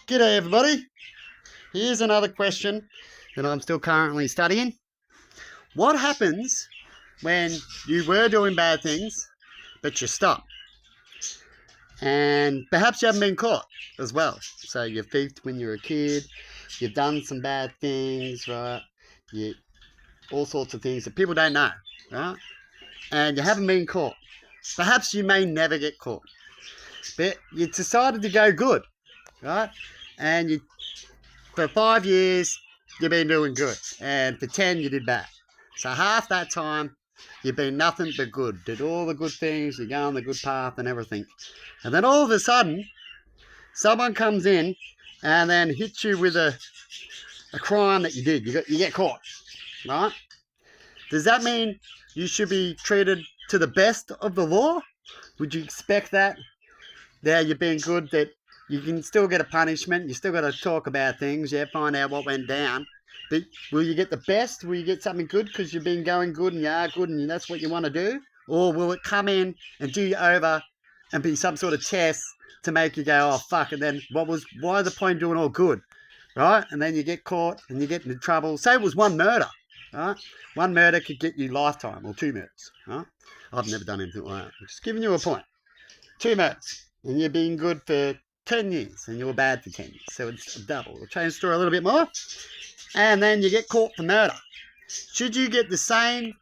G'day everybody. Here's another question that I'm still currently studying. What happens when you were doing bad things, but you stop? And perhaps you haven't been caught as well. So you've thieved when you were a kid, you've done some bad things, right? All sorts of things that people don't know, right? And you haven't been caught. Perhaps you may never get caught. But you decided to go good, right? And for 5 years, you've been doing good. And for 10, you did bad. So half that time, you've been nothing but good. Did all the good things, you go on the good path and everything. And then all of a sudden, someone comes in and then hits you with a crime that you did. You get caught, right? Does that mean you should be treated to the best of the law? Would you expect that? Now you've been good, that you can still get a punishment. You still got to talk about things, find out what went down. But will you get the best? Will you get something good because you've been going good and you are good and that's what you want to do? Or will it come in and do you over and be some sort of test to make you go, oh, fuck, and then why the point doing all good, right? And then you get caught and you get into trouble. Say it was one murder, right? One murder could get you lifetime, or 2 murders, right? I've never done anything like that. I'm just giving you a point. 2 murders, and you've been good for 10 years, and you were bad for 10 years. So it's a double. We'll change the story a little bit more. And then you get caught for murder. Should you get the same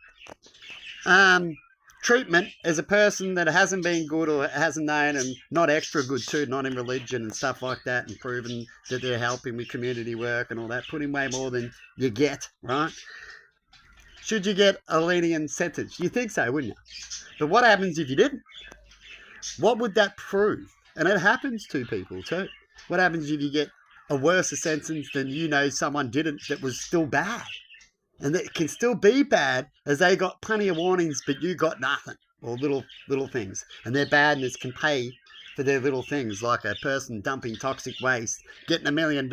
treatment as a person that hasn't been good or hasn't known, and not extra good too, not in religion and stuff like that, and proven that they're helping with community work and all that, putting way more than you get, right? Should you get a lenient sentence? You think so, wouldn't you? But what happens if you didn't? What would that prove? And it happens to people too. What happens if you get a worse sentence than someone didn't that was still bad? And it can still be bad as they got plenty of warnings, but you got nothing, or little things. And their badness can pay for their little things, like a person dumping toxic waste, getting $1 million.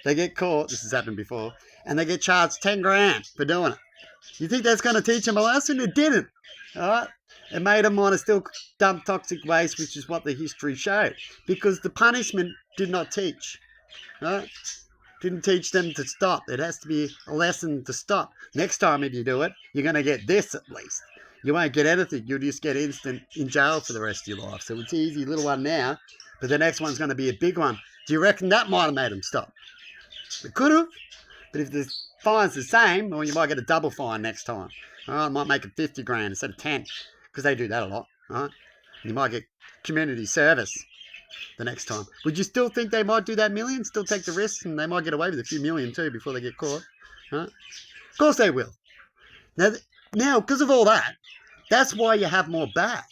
They get caught, this has happened before, and they get charged 10 grand for doing it. You think that's going to teach them a lesson? It didn't. All right? It made them want to still dump toxic waste, which is what the history showed, because the punishment did not teach. Right? Didn't teach them to stop. It has to be a lesson to stop. Next time if you do it, you're going to get this at least. You won't get anything. You'll just get instant in jail for the rest of your life. So it's easy, little one now, but the next one's going to be a big one. Do you reckon that might have made them stop? It could have. But if the fine's the same, or you might get a double fine next time. All right, I might make it 50 grand instead of 10, because they do that a lot. Right? You might get community service the next time. Would you still think they might do that million? Still take the risk, and they might get away with a few million too before they get caught? Right? Of course they will. Now, because of all that, that's why you have more bad.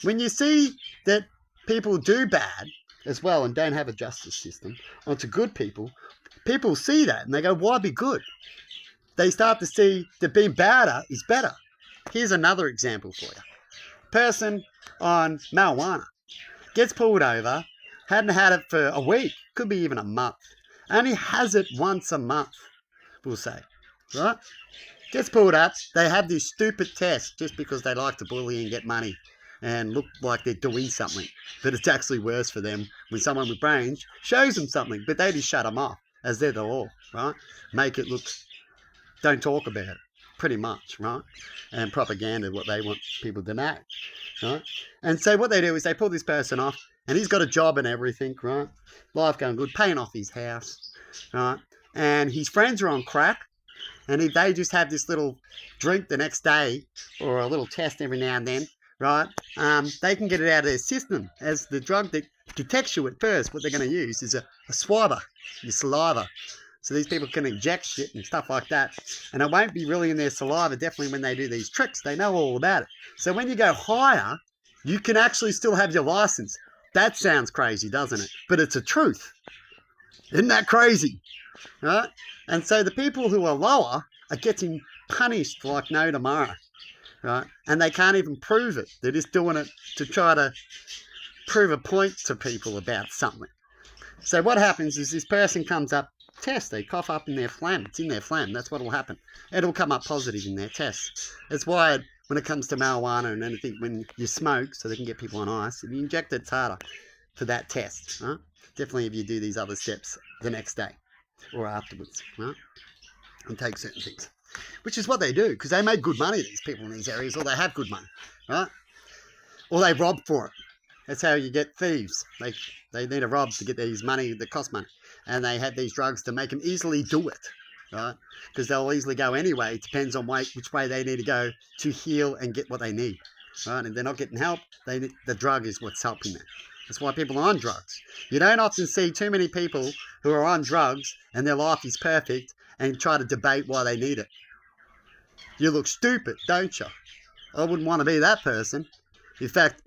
When you see that people do bad as well and don't have a justice system onto good people, people see that and they go, why be good? They start to see that being badder is better. Here's another example for you. Person on marijuana gets pulled over, hadn't had it for a week, could be even a month. Only has it once a month, we'll say, right? Gets pulled up, they have this stupid test just because they like to bully and get money and look like they're doing something. But it's actually worse for them when someone with brains shows them something, but they just shut them off, as they're the law, right? Make it look, don't talk about it, pretty much, right? And propaganda, what they want people to know, right? And so what they do is they pull this person off, and he's got a job and everything, right? Life going good, paying off his house, right? And his friends are on crack, and if they just have this little drink the next day, or a little test every now and then, right, they can get it out of their system, as the drug that detects you at first. What they're going to use is a swabber, your saliva. So these people can inject shit and stuff like that. And it won't be really in their saliva, definitely when they do these tricks. They know all about it. So when you go higher, you can actually still have your license. That sounds crazy, doesn't it? But it's a truth. Isn't that crazy? Right? And so the people who are lower are getting punished like no tomorrow. Right? And they can't even prove it. They're just doing it to try to prove a point to people about something. So what happens is this person comes up, test, they cough up in their phlegm. It's in their phlegm. That's what will happen. It'll come up positive in their tests. That's why when it comes to marijuana and anything, when you smoke, so they can get people on ice, if you inject it, it's harder for that test. Right? Definitely if you do these other steps the next day or afterwards, right? And take certain things. Which is what they do, because they make good money, these people in these areas, or they have good money, right? Or they rob for it. That's how you get thieves. They need to rob to get these money that cost money. And they have these drugs to make them easily do it, right? Because they'll easily go anyway. It depends on which way they need to go to heal and get what they need, right? And if they're not getting help, the drug is what's helping them. That's why people are on drugs. You don't often see too many people who are on drugs and their life is perfect and try to debate why they need it. You look stupid, don't you? I wouldn't want to be that person. In fact,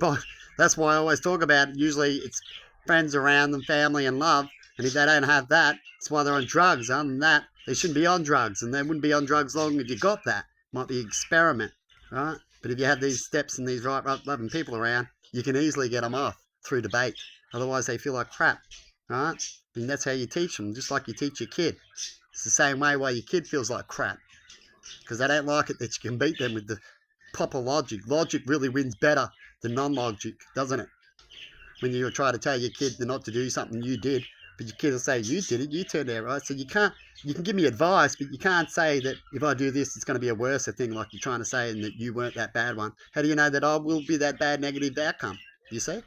that's why I always talk about it. Usually it's friends around them, family and love. And if they don't have that, that's why they're on drugs. Other than that, they shouldn't be on drugs. And they wouldn't be on drugs long if you got that. Might be an experiment, right? But if you have these steps and these right loving people around, you can easily get them off through debate. Otherwise, they feel like crap, right? And that's how you teach them, just like you teach your kid. It's the same way why your kid feels like crap. Because they don't like it that you can beat them with the proper logic. Logic really wins better than non-logic, doesn't it? When you try to tell your kid not to do something you did, but your kid will say, you did it, you turned out right. So you can give me advice, but you can't say that if I do this, it's going to be a worse thing, like you're trying to say, and that you weren't that bad one. How do you know that I will be that bad negative outcome? You see?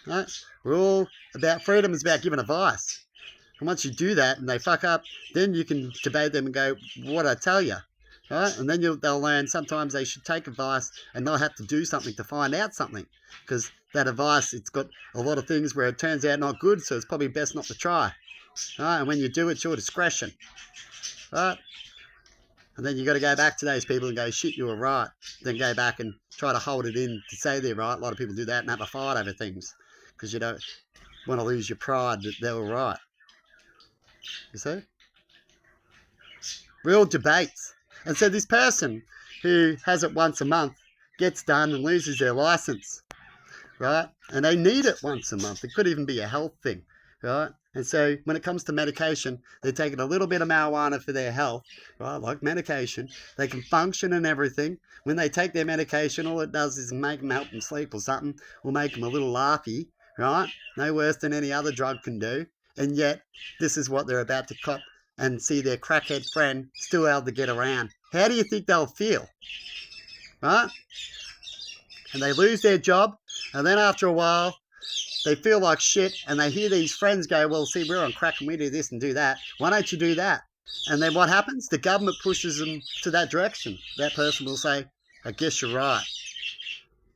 Right? We're all about freedom, is about giving advice. And once you do that and they fuck up, then you can debate them and go, what I tell you? Right? And then they'll learn sometimes they should take advice and not have to do something to find out something. Because that advice, it's got a lot of things where it turns out not good, so it's probably best not to try. Right? And when you do, it's your discretion. Right? And then you got to go back to those people and go, shit, you were right. Then go back and try to hold it in to say they're right. A lot of people do that and have a fight over things because you don't want to lose your pride that they were right. You see? Real debates. And so this person who has it once a month gets done and loses their license, right? And they need it once a month. It could even be a health thing, right? And so when it comes to medication, they're taking a little bit of marijuana for their health, right? Like medication. They can function and everything. When they take their medication, all it does is help them sleep or something, or make them a little laughy, right? No worse than any other drug can do. And yet, this is what they're about to cop and see their crackhead friend still able to get around. How do you think they'll feel? Right? And they lose their job, and then after a while, they feel like shit, and they hear these friends go, well, see, we're on crack and we do this and do that. Why don't you do that? And then what happens? The government pushes them to that direction. That person will say, I guess you're right.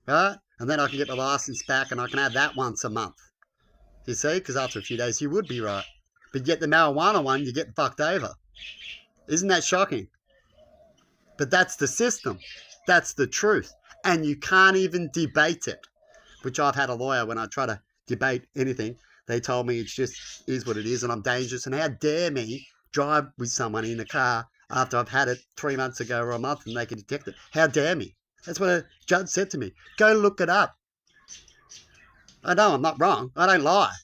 Right? And then I can get my license back and I can have that once a month. You see? Because after a few days, you would be right. But yet the marijuana one, you get fucked over. Isn't that shocking? But that's the system. That's the truth. And you can't even debate it. Which I've had a lawyer when I try to debate anything. They told me it's just is what it is and I'm dangerous. And how dare me drive with someone in a car after I've had it 3 months ago or a month and they can detect it. How dare me? That's what a judge said to me. Go look it up. I know I'm not wrong. I don't lie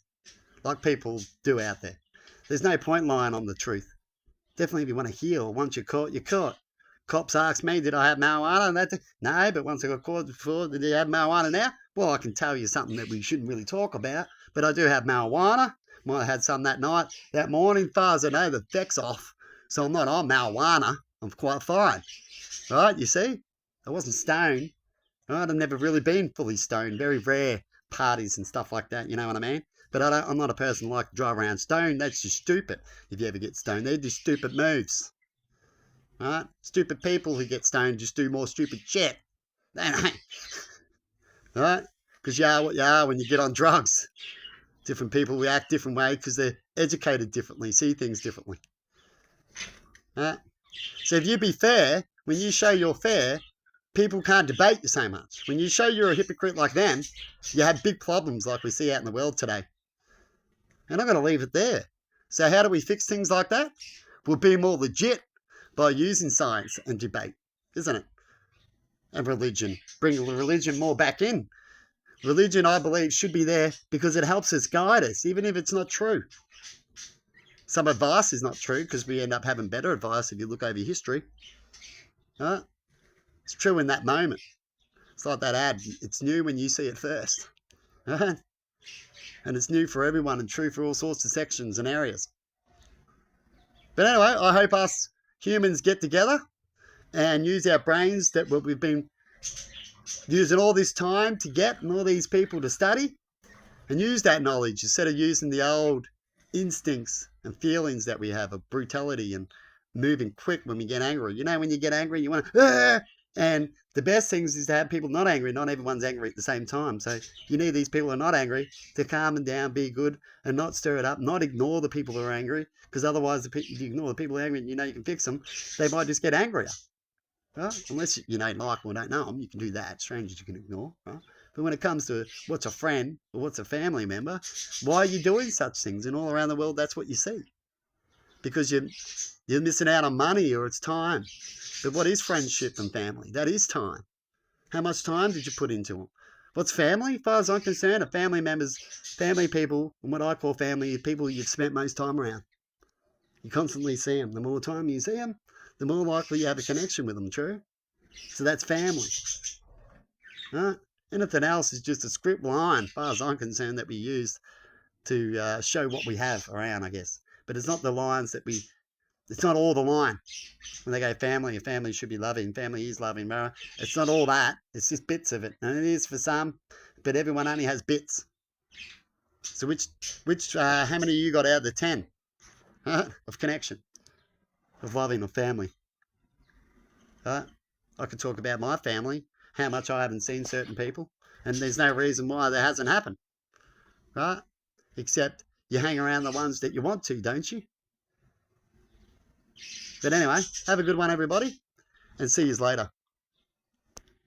like people do out there. There's no point lying on the truth. Definitely if you want to heal, once you're caught, you're caught. Cops ask me, did I have marijuana? No, but once I got caught before, did you have marijuana now? Well, I can tell you something that we shouldn't really talk about, but I do have marijuana. Might have had some that night. That morning, far as I know, the effect's off. So I'm not on marijuana. I'm quite fine. Right, you see? I wasn't stoned. Right, I've never really been fully stoned. Very rare parties and stuff like that, you know what I mean? But I'm not a person who likes to drive around stoned. That's just stupid if you ever get stoned. They do stupid moves. Right? Stupid people who get stoned just do more stupid shit. They don't. Right? Because you are what you are when you get on drugs. Different people react different way because they're educated differently, see things differently. Right? So if you be fair, when you show you're fair, people can't debate you so much. When you show you're a hypocrite like them, you have big problems like we see out in the world today. And I'm going to leave it there. So how do we fix things like that? We'll be more legit by using science and debate, isn't it? And religion. Bring religion more back in. Religion, I believe, should be there because it helps us guide us, even if it's not true. Some advice is not true because we end up having better advice if you look over history. Right? It's true in that moment. It's like that ad. It's new when you see it first. Right? And it's new for everyone and true for all sorts of sections and areas. But anyway, I hope us humans get together and use our brains that we've been using all this time to get and all these people to study, and use that knowledge instead of using the old instincts and feelings that we have of brutality and moving quick when we get angry. You know, when you get angry, you want to, and the best things is to have people not angry. Not everyone's angry at the same time. So you need these people who are not angry to calm them down, be good, and not stir it up, not ignore the people who are angry, because otherwise, if you ignore the people who are angry, you know you can fix them, they might just get angrier. Right? Unless you don't like them or don't know them, you can do that. Strangers you can ignore. Right? But when it comes to what's a friend or what's a family member, why are you doing such things? And all around the world, that's what you see. Because you're missing out on money or it's time. But what is friendship and family? That is time. How much time did you put into them? What's family? As far as I'm concerned, family members, family people, and what I call family, are people you've spent most time around. You constantly see them. The more time you see them, the more likely you have a connection with them, true? So that's family. Right? Anything else is just a script line, as far as I'm concerned, that we use to show what we have around, I guess. But it's not the lines that it's not all the line. When they go family, a family should be loving, family is loving. It's not all that. It's just bits of it. And it is for some, but everyone only has bits. So how many of you got out of the 10 of connection, of loving, of family? I could talk about my family, how much I haven't seen certain people, and there's no reason why that hasn't happened, right? Except you hang around the ones that you want to, don't you? But anyway, have a good one, everybody, and see you later.